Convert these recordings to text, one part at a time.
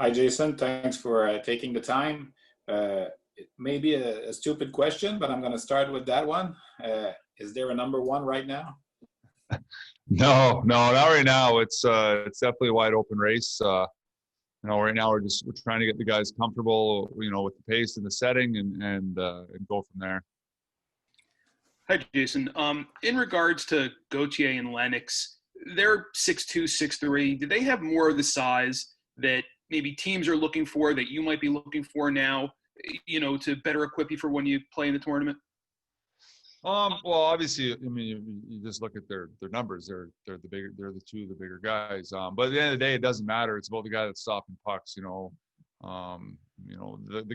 Hi, Jason. Thanks for taking the time. It may be a stupid question, but I'm going to start with that one. Is there a number one right now? No, not right now. It's definitely a wide open race. Right now we're trying to get the guys comfortable, with the pace and the setting, and go from there. Hi, Jason. In regards to Gauthier and Lennox, they're 6'2", 6'3". Do they have more of the size that maybe teams are looking for that you might be looking for now, to better equip you for when you play in the tournament? Well, obviously, I mean, you just look at their numbers. They're the two of the bigger guys. But at the end of the day, it doesn't matter. It's about the guy that's stopping pucks. The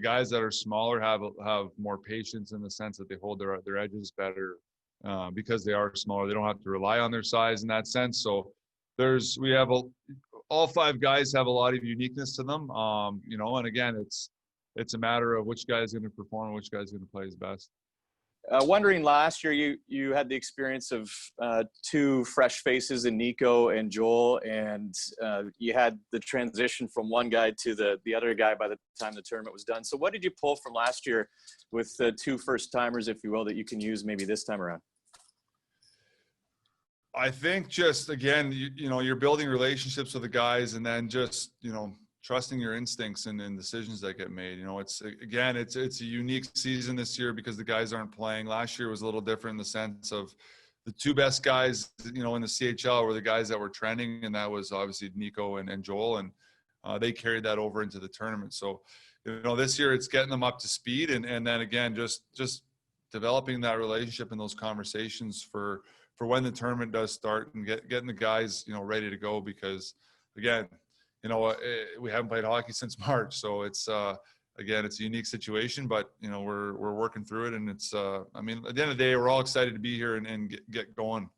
guys that are smaller have more patience in the sense that they hold their edges better because they are smaller. They don't have to rely on their size in that sense. So all five guys have a lot of uniqueness to them. And again, it's a matter of which guy is going to perform and which guy is going to play his best. Wondering, last year you had the experience of two fresh faces in Nico and Joel, and you had the transition from one guy to the other guy by the time the tournament was done. So what did you pull from last year with the two first-timers, if you will, that you can use maybe this time around? I think just, again, you're building relationships with the guys, and then just, trusting your instincts and decisions that get made. It's a unique season this year because the guys aren't playing. Last year was a little different in the sense of the two best guys, in the CHL were the guys that were trending, and that was obviously Nico and Joel, and they carried that over into the tournament. So, this year it's getting them up to speed, and then again, just developing that relationship and those conversations for when the tournament does start, and getting the guys, ready to go, because again, we haven't played hockey since March, so it's again, it's a unique situation, but we're working through it, and it's at the end of the day, we're all excited to be here and get going.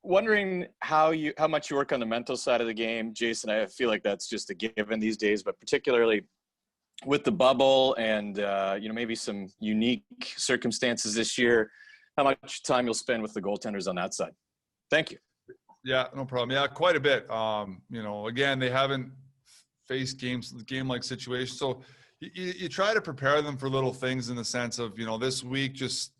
Wondering how much you work on the mental side of the game, Jason. I feel like that's just a given these days, but particularly with the bubble and maybe some unique circumstances this year, how much time you'll spend with the goaltenders on that side. Thank you. Yeah, no problem. Yeah, quite a bit. Again, they haven't faced game-like situations. So you try to prepare them for little things in the sense of, this week, just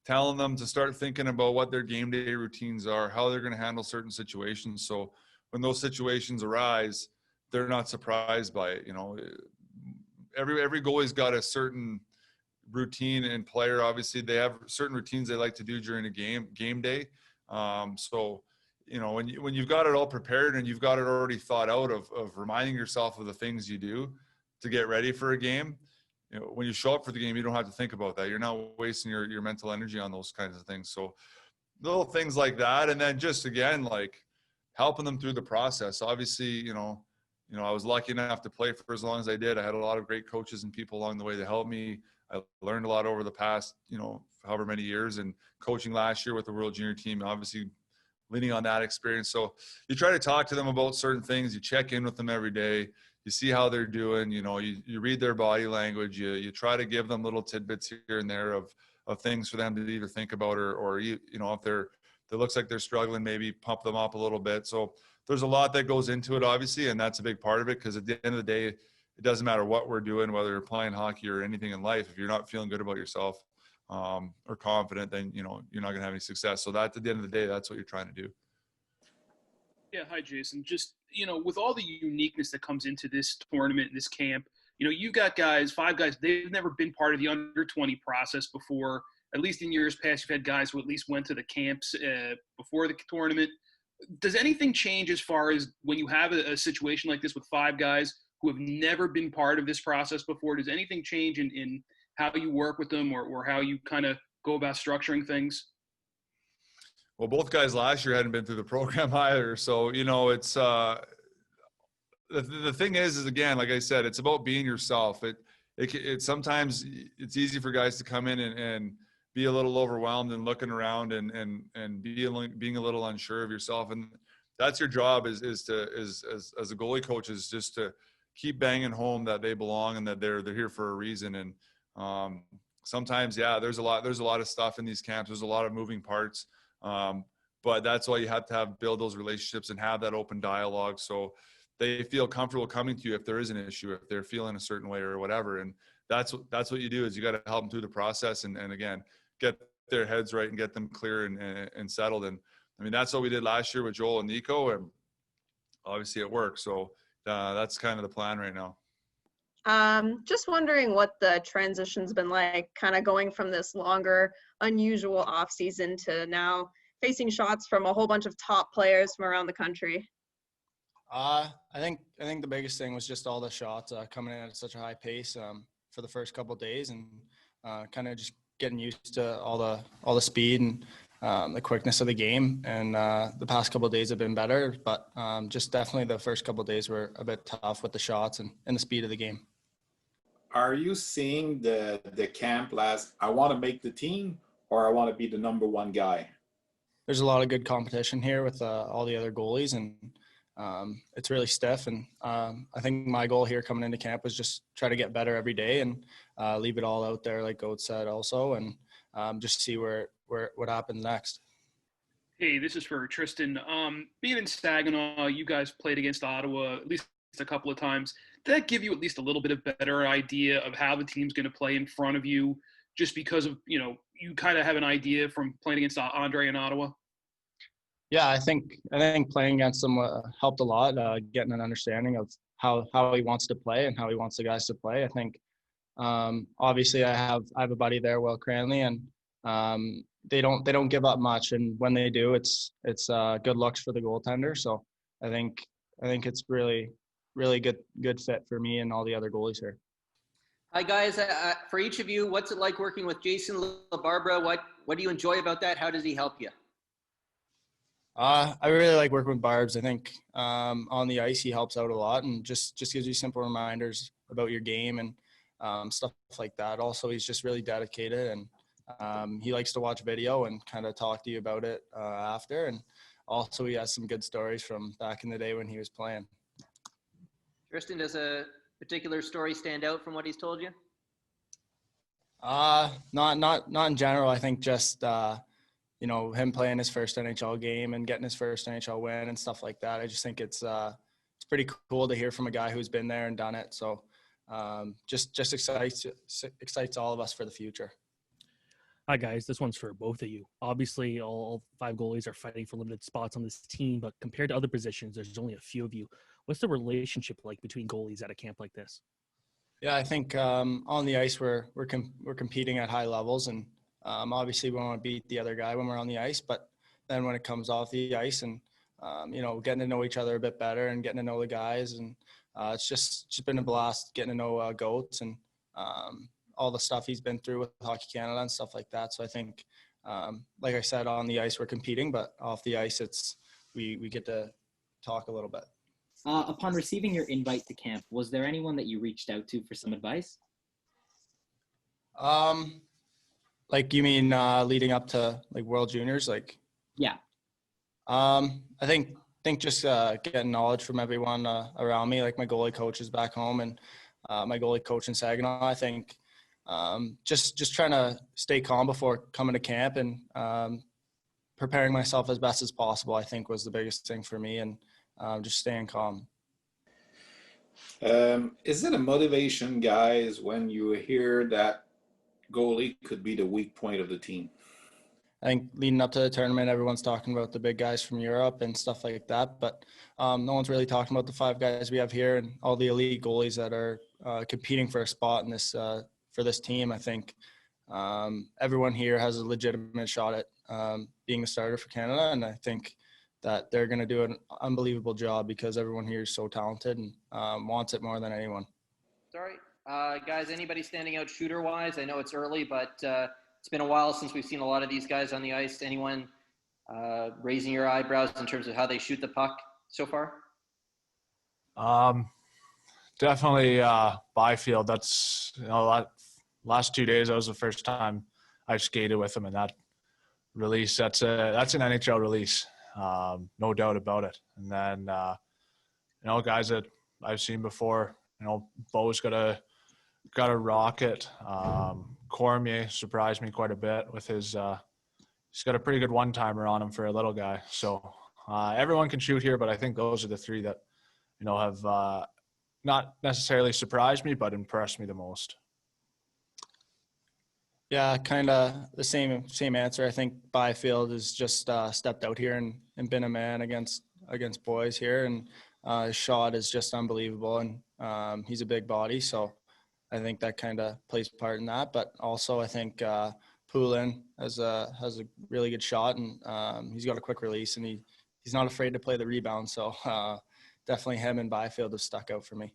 telling them to start thinking about what their game day routines are, how they're going to handle certain situations. So when those situations arise, they're not surprised by it. Every goalie's got a certain routine and player. Obviously, they have certain routines they like to do during a game day. When you've got it all prepared and you've got it already thought out of reminding yourself of the things you do to get ready for a game, when you show up for the game, you don't have to think about that. You're not wasting your mental energy on those kinds of things. So little things like that. And then just, again, like helping them through the process. Obviously, I was lucky enough to play for as long as I did. I had a lot of great coaches and people along the way that helped me. I learned a lot over the past, however many years, and coaching last year with the World Junior team, obviously leaning on that experience. So you try to talk to them about certain things. You check in with them every day. You see how they're doing. You read their body language. You try to give them little tidbits here and there of things for them to either think about or if it looks like they're struggling, maybe pump them up a little bit. So there's a lot that goes into it, obviously, and that's a big part of it, because at the end of the day, it doesn't matter what we're doing, whether you're playing hockey or anything in life. If you're not feeling good about yourself or confident, then you're not going to have any success. So that, at the end of the day, that's what you're trying to do. Yeah, hi, Jason. Just, with all the uniqueness that comes into this tournament, this camp, you've got five guys, they've never been part of the under-20 process before. At least in years past, you've had guys who at least went to the camps before the tournament. Does anything change as far as when you have a situation like this with five guys who have never been part of this process before? Does anything change in how you work with them or how you kind of go about structuring things? Well, both guys last year hadn't been through the program either. So, it's the thing is again, like I said, it's about being yourself. It sometimes it's easy for guys to come in and be a little overwhelmed and looking around and being a little unsure of yourself. And that's your job as a goalie coach, is just to keep banging home that they belong and that they're here for a reason. And sometimes, there's a lot of stuff in these camps. There's a lot of moving parts. But that's why you have to build those relationships and have that open dialogue. So, they feel comfortable coming to you if there is an issue, if they're feeling a certain way or whatever. And that's what you do, is you got to help them through the process and again, get their heads right and get them clear and settled. And I mean, that's what we did last year with Joel and Nico, and obviously it worked. So that's kind of the plan right now. Just wondering what the transition's been like, kind of going from this longer, unusual off season to now facing shots from a whole bunch of top players from around the country. I think the biggest thing was just all the shots coming in at such a high pace for the first couple of days, and kind of just getting used to all the speed and the quickness of the game. And the past couple of days have been better, but just definitely the first couple of days were a bit tough with the shots and the speed of the game. Are you seeing the camp last, I want to make the team, or I want to be the number one guy? There's a lot of good competition here with all the other goalies, and it's really stiff. And I think my goal here coming into camp was just try to get better every day and leave it all out there, like Goat said also, and just see what happens next. Hey, this is for Tristan. Being in Saginaw, you guys played against Ottawa at least a couple of times. Did that give you at least a little bit of better idea of how the team's going to play in front of you, just because of, you kind of have an idea from playing against Andre in Ottawa? Yeah, I think playing against him helped a lot, getting an understanding of how he wants to play and how he wants the guys to play. I think obviously I have a buddy there, Will Cranley, and they don't give up much, and when they do, it's good looks for the goaltender. So I think it's really good fit for me and all the other goalies here. Hi guys, for each of you, what's it like working with Jason LaBarbera? What do you enjoy about that? How does he help you? I really like working with Barbs. I think on the ice he helps out a lot and just gives you simple reminders about your game and stuff like that. Also, he's just really dedicated, and he likes to watch video and kind of talk to you about it after. And also, he has some good stories from back in the day when he was playing. Tristan, does a particular story stand out from what he's told you? Not in general. I think just him playing his first NHL game and getting his first NHL win and stuff like that. I just think it's pretty cool to hear from a guy who's been there and done it. So just excites all of us for the future. Hi guys, this one's for both of you. Obviously, all 5 goalies are fighting for limited spots on this team, but compared to other positions, there's only a few of you. What's the relationship like between goalies at a camp like this? Yeah, I think on the ice we're competing at high levels, and obviously we want to beat the other guy when we're on the ice. But then when it comes off the ice and getting to know each other a bit better and getting to know the guys, and it's just been a blast getting to know Goats and all the stuff he's been through with Hockey Canada and stuff like that. So I think, like I said, on the ice we're competing, but off the ice we get to talk a little bit. Upon receiving your invite to camp, was there anyone that you reached out to for some advice? Like you mean leading up to like World Juniors, like? Yeah. I think just getting knowledge from everyone around me, like my goalie coaches back home and my goalie coach in Saginaw. I think just trying to stay calm before coming to camp and preparing myself as best as possible, I think was the biggest thing for me, and just staying calm. Is it a motivation, guys, when you hear that goalie could be the weak point of the team? I think leading up to the tournament, everyone's talking about the big guys from Europe and stuff like that, but no one's really talking about the 5 guys we have here and all the elite goalies that are competing for a spot in this for this team. I think everyone here has a legitimate shot at being the starter for Canada, and I think that they're going to do an unbelievable job because everyone here is so talented and wants it more than anyone. Sorry, guys, anybody standing out shooter-wise? I know it's early, but it's been a while since we've seen a lot of these guys on the ice. Anyone raising your eyebrows in terms of how they shoot the puck so far? Definitely Byfield. That's last 2 days that was the first time I skated with him, and that release that's an NHL release, no doubt about it. And then guys that I've seen before, Bo's got a rocket. Cormier surprised me quite a bit with his he's got a pretty good one-timer on him for a little guy. So everyone can shoot here, but I think those are the 3 that have not necessarily surprised me, but impressed me the most. Yeah, kind of the same answer. I think Byfield has just stepped out here and been a man against boys here, and his shot is just unbelievable, and he's a big body, so I think that kind of plays part in that. But also, I think Poulin has a really good shot, and he's got a quick release, and he's not afraid to play the rebound. So definitely him and Byfield have stuck out for me.